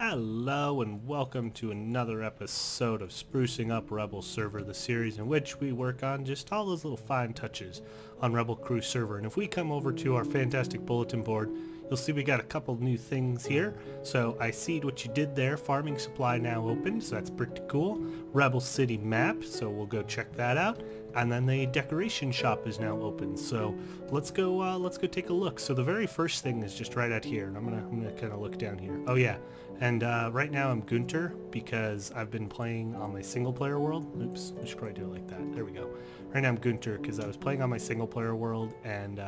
Hello and welcome to another episode of Sprucing Up Rebel Server, the series in which we work on just all those little fine touches on Rebel Crew server. And if we come over to our fantastic bulletin board, you'll see we got a couple new things here. So I see what you did there. Farming supply now open, so that's pretty cool. Rebel City map, so we'll go check that out. And then the decoration shop is now open, so let's go take a look. So the very first thing is just right out here, and I'm gonna kind of look down here. Oh yeah, and right now I'm Gunter because I've been playing on my single player world. Oops, I should probably do it like that. There we go. Right now I'm Gunter because I was playing on my single player world, and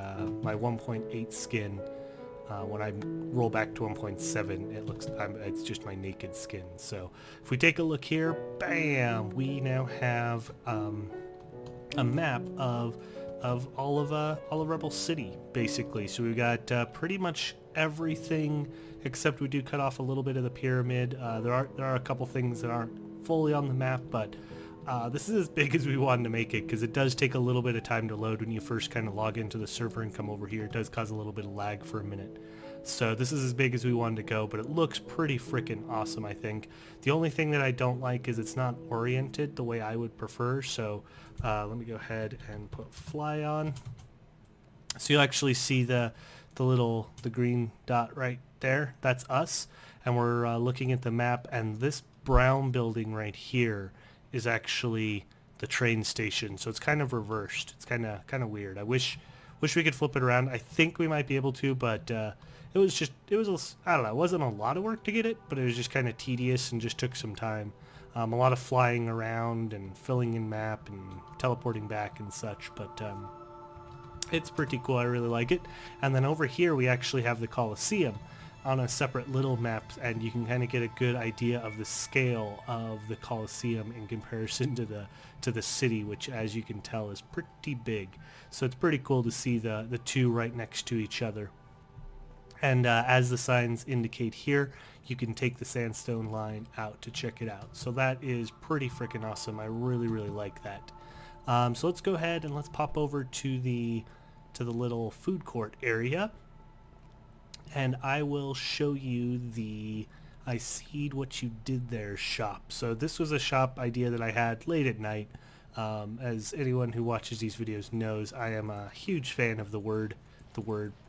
my 1.8 skin. When I roll back to 1.7, it's just my naked skin. So if we take a look here, bam, we now have a map of all of Rebel City, basically. So we've got pretty much everything except we do cut off a little bit of the pyramid. There are a couple things that aren't fully on the map, but this is as big as we wanted to make it because it does take a little bit of time to load when you first kind of log into the server and come over here. It does cause a little bit of lag for a minute. So this is as big as we wanted to go, but it looks pretty freaking awesome, I think. The only thing that I don't like is it's not oriented the way I would prefer, so let me go ahead and put fly on. So you'll actually see the green dot right there. That's us, and we're looking at the map, and this brown building right here is actually the train station, so it's kind of reversed. It's kind of weird. I wish we could flip it around. I think we might be able to, but I don't know, it wasn't a lot of work to get it, but it was just kind of tedious and just took some time. A lot of flying around and filling in map and teleporting back and such, but it's pretty cool. I really like it. And then over here we actually have the Colosseum on a separate little map, and you can kind of get a good idea of the scale of the Colosseum in comparison to the city, which, as you can tell, is pretty big. So it's pretty cool to see the two right next to each other. And as the signs indicate here, you can take the sandstone line out to check it out. So that is pretty freaking awesome. I really like that. So let's go ahead and let's pop over to the little food court area, and I will show you the I seed what you did there shop. So this was a shop idea that I had late at night. As anyone who watches these videos knows, I am a huge fan of the word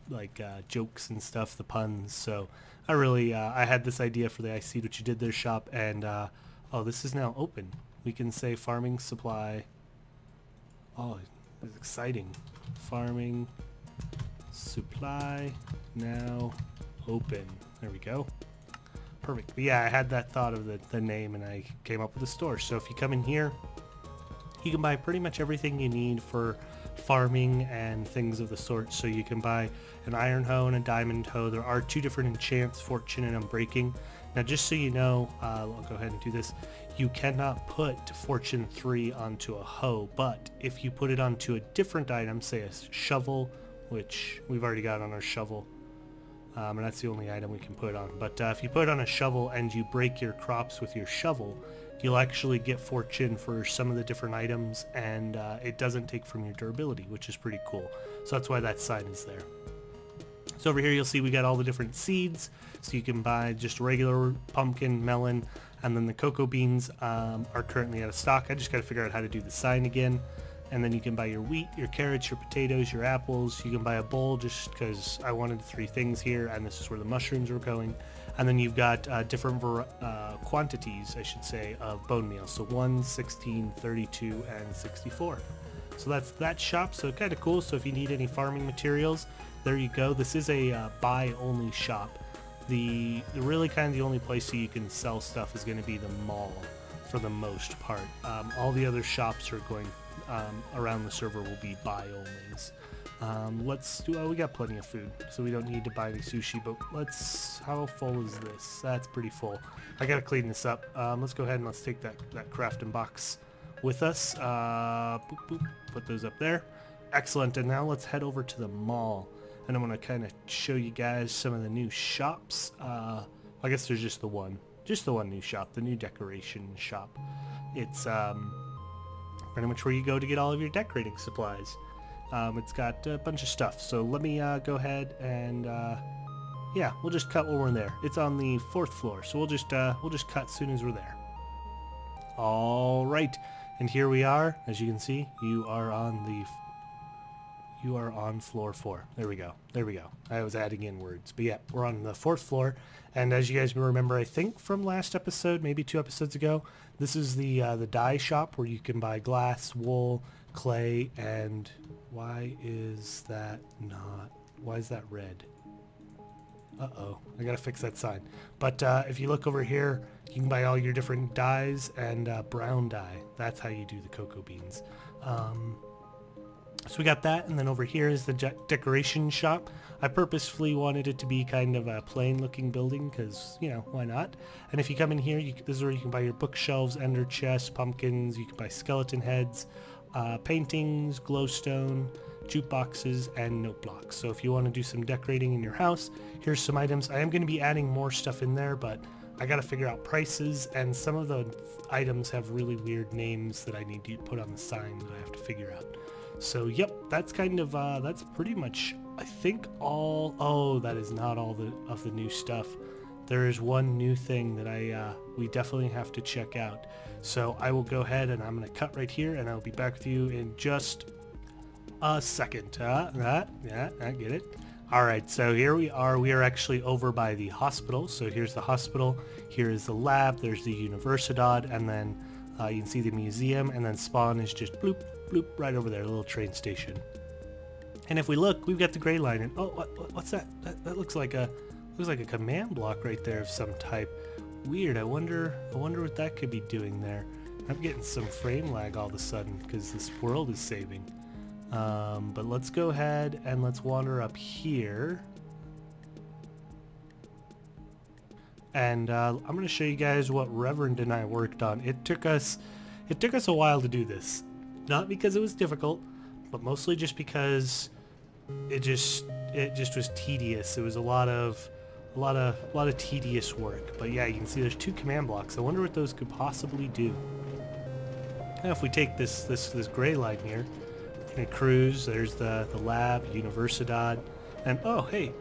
like jokes and stuff, the puns. So I really I had this idea for the I see what you did there shop, and oh, this is now open. We can say farming supply. Oh, it's exciting. Farming supply now open. There we go. Perfect. But yeah, I had that thought of the name, and I came up with a store. So if you come in here, you can buy pretty much everything you need for farming and things of the sort. So you can buy an iron hoe and a diamond hoe. There are two different enchants, fortune and unbreaking. Now, just so you know, I'll go ahead and do this. You cannot put fortune 3 onto a hoe, but if you put it onto a different item, say a shovel, which we've already got on our shovel, and that's the only item we can put on. But if you put it on a shovel and you break your crops with your shovel, you'll actually get fortune for some of the different items, and it doesn't take from your durability, which is pretty cool. So that's why that sign is there. So over here you'll see we got all the different seeds, so you can buy just regular pumpkin, melon, and then the cocoa beans are currently out of stock. I just got to figure out how to do the sign again. And then you can buy your wheat, your carrots, your potatoes, your apples. You can buy a bowl just because I wanted 3 things here, and this is where the mushrooms are going. And then you've got different quantities, I should say, of bone meal. So 1, 16, 32, and 64. So that's that shop, so kind of cool. So if you need any farming materials, there you go. This is a buy-only shop. The really kind of the only place that you can sell stuff is going to be the mall for the most part. All the other shops are going around the server will be buy-onlys. Let's do, we got plenty of food, so we don't need to buy any sushi, but how full is this? That's pretty full. I gotta clean this up. Let's go ahead and let's take that crafting box with us. Boop, boop, put those up there. Excellent, and now let's head over to the mall, and I'm gonna kind of show you guys some of the new shops. I guess there's just the one new shop, the new decoration shop. It's pretty much where you go to get all of your decorating supplies. It's got a bunch of stuff, so let me go ahead and Yeah, we'll just cut when we're there. It's on the 4th floor, so we'll just cut as soon as we're there. All right, and here we are. As you can see, you are on floor 4. There we go. There we go. I was adding in words, but yeah, we're on the 4th floor. And as you guys remember, I think from last episode, maybe 2 episodes ago, this is the dye shop where you can buy glass, wool, clay, and why is that red? Uh-oh, I gotta fix that sign. But if you look over here, you can buy all your different dyes and brown dye. That's how you do the cocoa beans. So we got that, and then over here is the decoration shop. I purposefully wanted it to be kind of a plain looking building because, you know, why not? And if you come in here, this is where you can buy your bookshelves, ender chests, pumpkins, you can buy skeleton heads, paintings, glowstone, jukeboxes, and note blocks. So if you want to do some decorating in your house, here's some items. I am going to be adding more stuff in there, but I got to figure out prices, and some of the items have really weird names that I need to put on the sign that I have to figure out. So yep, that's kind of that's pretty much, I think, all. Oh, that is not all of the new stuff. There is one new thing that we definitely have to check out. So I will go ahead and I'm going to cut right here, and I'll be back with you in just a second. Yeah, I get it. All right, so here we are. We are actually over by the hospital. So here's the hospital. Here is the lab. There's the Universidad, and then you can see the museum, and then spawn is just bloop, bloop, right over there, a little train station. And if we look, we've got the gray line, and oh, what's that? That looks like a command block right there of some type. Weird. I wonder what that could be doing there. I'm getting some frame lag all of a sudden because this world is saving. But let's go ahead and let's wander up here. And I'm going to show you guys what Reverend and I worked on. It took us a while to do this. Not because it was difficult, but mostly just because it just was tedious. It was a lot of tedious work. But yeah, you can see there's 2 command blocks. I wonder what those could possibly do. Now if we take this gray line here, we're gonna cruise. There's the lab, Universidad, and oh hey,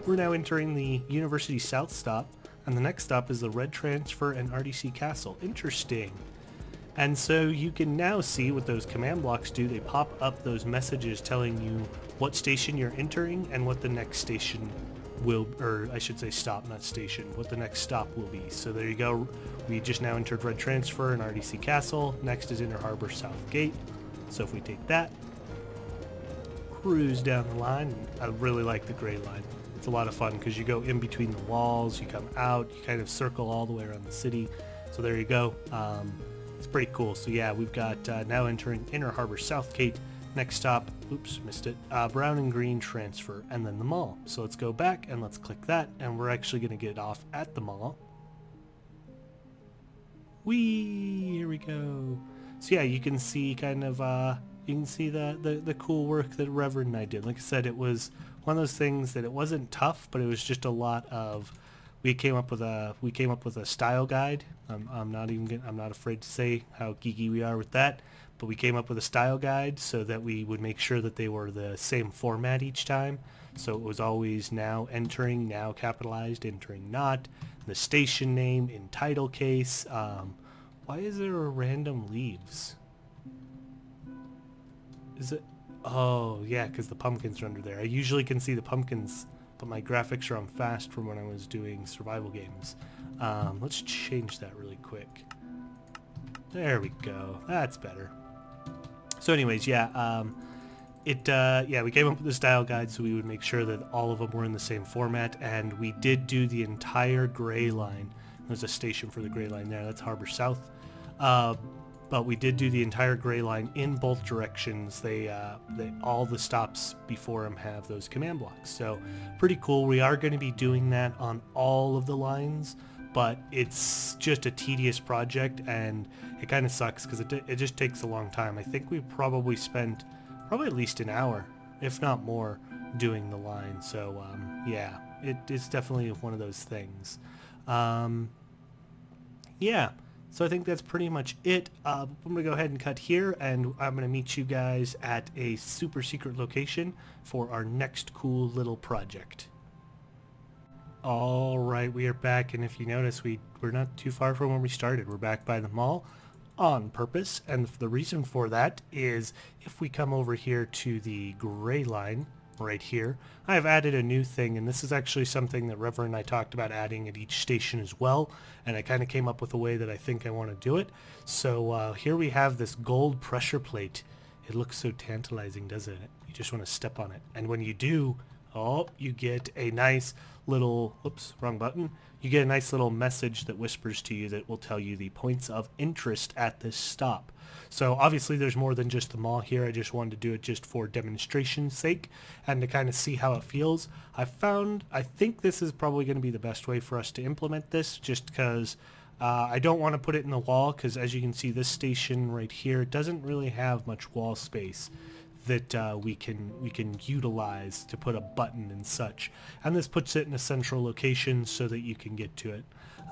we're now entering the University South stop, and the next stop is the Red Transfer and RDC Castle. Interesting. And so you can now see what those command blocks do. They pop up those messages telling you what station you're entering and what the next station will, or I should say stop, not station, what the next stop will be. So there you go. We just now entered Red Transfer and RDC Castle. Next is Inner Harbor South Gate. So if we take that, cruise down the line. I really like the gray line. It's a lot of fun because you go in between the walls, you come out, you kind of circle all the way around the city. So there you go. It's pretty cool. So yeah, we've got now entering Inner Harbor South Gate. Next stop, oops, missed it, Brown and Green Transfer, and then the mall. So let's go back and let's click that, and we're actually going to get off at the mall. Whee! Here we go. So yeah, you can see kind of, you can see the cool work that Reverend and I did. Like I said, it was one of those things that it wasn't tough, but it was just a lot of, we came up with a style guide. I'm not afraid to say how geeky we are with that. But we came up with a style guide so that we would make sure that they were the same format each time. So it was always now entering, now capitalized, entering not, the station name in title case. Why is there a random leaves? Is it? Oh, yeah, because the pumpkins are under there. I usually can see the pumpkins, but my graphics are on fast from when I was doing survival games. Let's change that really quick. There we go. That's better. So anyways, yeah, yeah, we came up with the style guide so we would make sure that all of them were in the same format, and we did do the entire gray line. There's a station for the gray line there. That's Harbor South. But we did do the entire gray line in both directions. All the stops before them have those command blocks. So pretty cool. We are going to be doing that on all of the lines, but it's just a tedious project, and it kind of sucks because it just takes a long time. I think we probably spent at least an hour, if not more, doing the line. So yeah, it's definitely one of those things. Yeah, so I think that's pretty much it. I'm going to go ahead and cut here, and I'm going to meet you guys at a super secret location for our next cool little project. Alright, we are back, and if you notice, we're not too far from where we started. We're back by the mall on purpose, and the reason for that is if we come over here to the gray line right here, I have added a new thing, and this is actually something that Rever and I talked about adding at each station as well, and I kind of came up with a way that I think I want to do it. So here we have this gold pressure plate. It looks so tantalizing, doesn't it? You just want to step on it, and when you do, oh, you get a nice little, oops, wrong button. You get a nice little message that whispers to you that will tell you the points of interest at this stop. So obviously there's more than just the mall here. I just wanted to do it just for demonstration's sake and to kind of see how it feels. I think this is probably going to be the best way for us to implement this, just because I don't want to put it in the wall, because as you can see, this station right here doesn't really have much wall space that we can utilize to put a button and such, and this puts it in a central location so that you can get to it.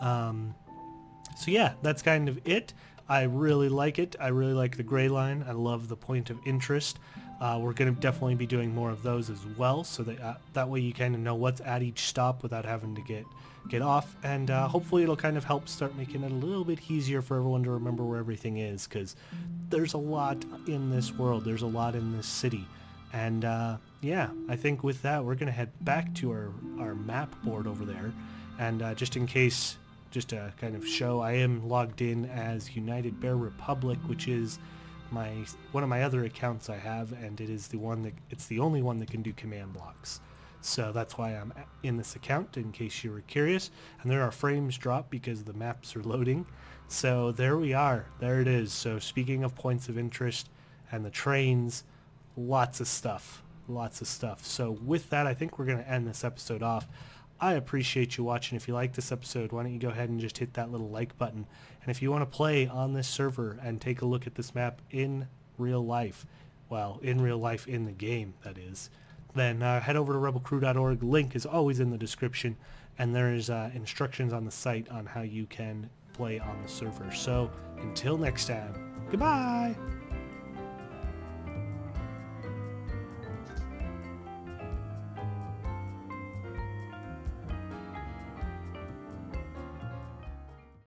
So yeah, that's kind of it. I really like it. I really like the gray line. I love the point of interest. We're going to definitely be doing more of those as well, so that that way you kind of know what's at each stop without having to get off, and hopefully it'll kind of help start making it a little bit easier for everyone to remember where everything is, because there's a lot in this world, there's a lot in this city, and yeah, I think with that we're gonna head back to our map board over there, and just in case, just to kind of show, I am logged in as United Bear Republic, which is one of my other accounts I have, and it's the only one that can do command blocks. So that's why I'm in this account, in case you were curious. And there are frames dropped because the maps are loading. So there we are. There it is. So speaking of points of interest and the trains, lots of stuff. Lots of stuff. So with that, I think we're going to end this episode off. I appreciate you watching. If you like this episode, why don't you go ahead and just hit that little like button. And if you want to play on this server and take a look at this map in real life, well, in real life in the game, that is, then head over to rebelcrew.org. Link is always in the description, and there's instructions on the site on how you can play on the server. So until next time, goodbye!